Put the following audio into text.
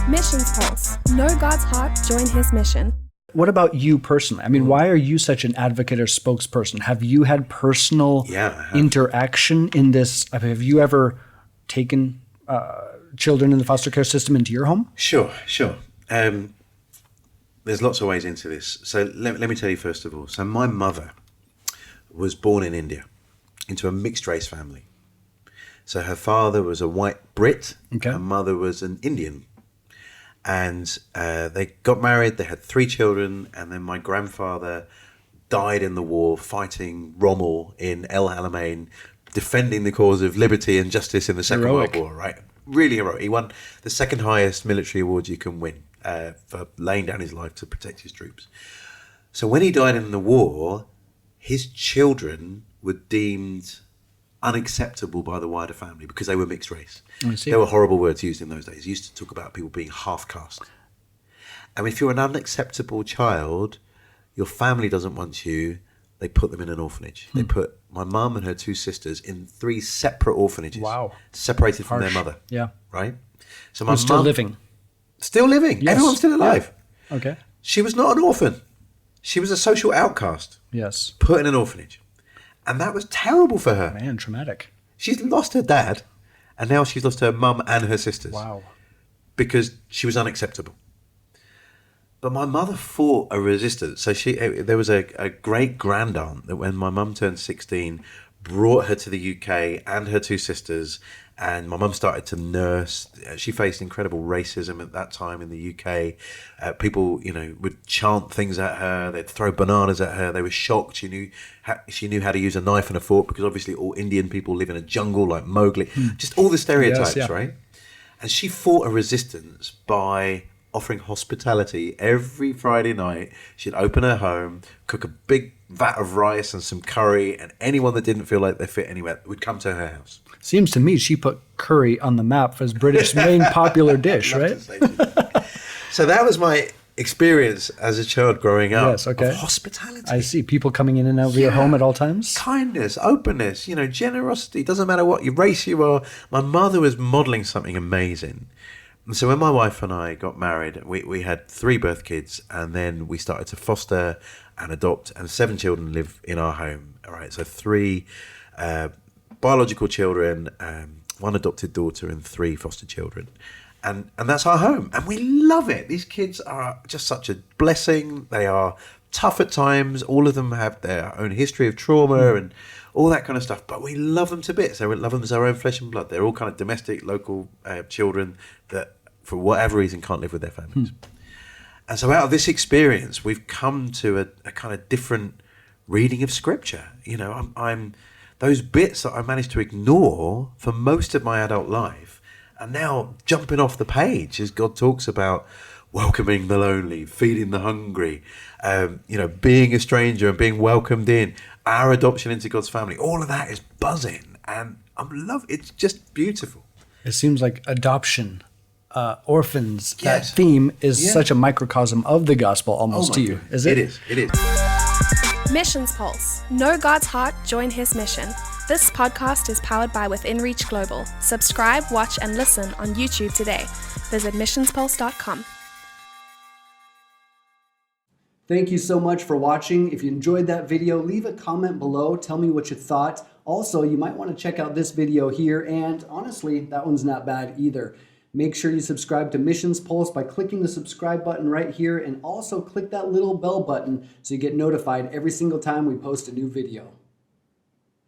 Missions Pulse. Know God's heart, join his mission. What about you personally? I mean, why are you such an advocate or spokesperson? Have you had personal interaction in this? Have you ever taken children in the foster care system into your home? Sure. There's lots of ways into this. So let me tell you first of all. So my mother was born in India into a mixed race family. So her father was a white Brit, her mother was an Indian. And they got married, they had 3 children, and then my grandfather died in the war fighting Rommel in El Alamein, defending the cause of liberty and justice in the Second World War, right? Really heroic. He won the second highest military award you can win for laying down his life to protect his troops. So when he died in the war, his children were deemed unacceptable by the wider family because they were mixed race. There were horrible words used in those days. He used to talk about people being half caste. And if you're an unacceptable child, your family doesn't want you, they put them in an orphanage. They put my mum and her 2 sisters in 3 separate orphanages. Wow. Separated from their mother. Yeah. Right? So my mum still living. Still living. Yes. Everyone's still alive. Yeah. Okay. She was not an orphan. She was a social outcast. Yes. Put in an orphanage. And that was terrible for her. Man, traumatic. She's lost her dad, and now she's lost her mum and her sisters. Wow. Because she was unacceptable. But my mother fought a resistance. So there was a great grand aunt that when my mum turned 16, brought her to the UK and her 2 sisters, and my mum started to nurse. She faced incredible racism at that time in the UK. People, would chant things at her. They'd throw bananas at her. They were shocked. She knew how to use a knife and a fork because obviously all Indian people live in a jungle like Mowgli. Just all the stereotypes, right? And she fought a resistance by offering hospitality every Friday night. She'd open her home, cook a big vat of rice and some curry, and anyone that didn't feel like they fit anywhere would come to her house. Seems to me she put curry on the map as British main popular dish, right? So that was my experience as a child growing up. Yes, okay. Of hospitality. I see. People coming in and out of your home at all times? Kindness, openness, generosity. Doesn't matter what race you are. My mother was modeling something amazing. And so when my wife and I got married, we had 3 birth kids, and then we started to foster and adopt, and 7 children live in our home. All right, so 3 biological children, 1 adopted daughter, and 3 foster children. And that's our home, and we love it. These kids are just such a blessing. They are tough at times. All of them have their own history of trauma and all that kind of stuff, but we love them to bits. We love them as our own flesh and blood. They're all kind of domestic, local children that, for whatever reason, can't live with their families. And so out of this experience, we've come to a kind of different reading of Scripture. I'm those bits that I managed to ignore for most of my adult life are now jumping off the page as God talks about welcoming the lonely, feeding the hungry, being a stranger and being welcomed in, our adoption into God's family. All of that is buzzing, and it's just beautiful. It seems like adoption, orphans, that theme is such a microcosm of the gospel almost to you. Is it? It is. Missions Pulse. Know God's heart, join his mission. This podcast is powered by Within Reach Global. Subscribe, watch, and listen on YouTube today. Visit missionspulse.com. Thank you so much for watching. If you enjoyed that video, leave a comment below. Tell me what you thought. Also, you might want to check out this video here, and honestly, that one's not bad either. Make sure you subscribe to Missions Pulse by clicking the subscribe button right here, and also click that little bell button so you get notified every single time we post a new video.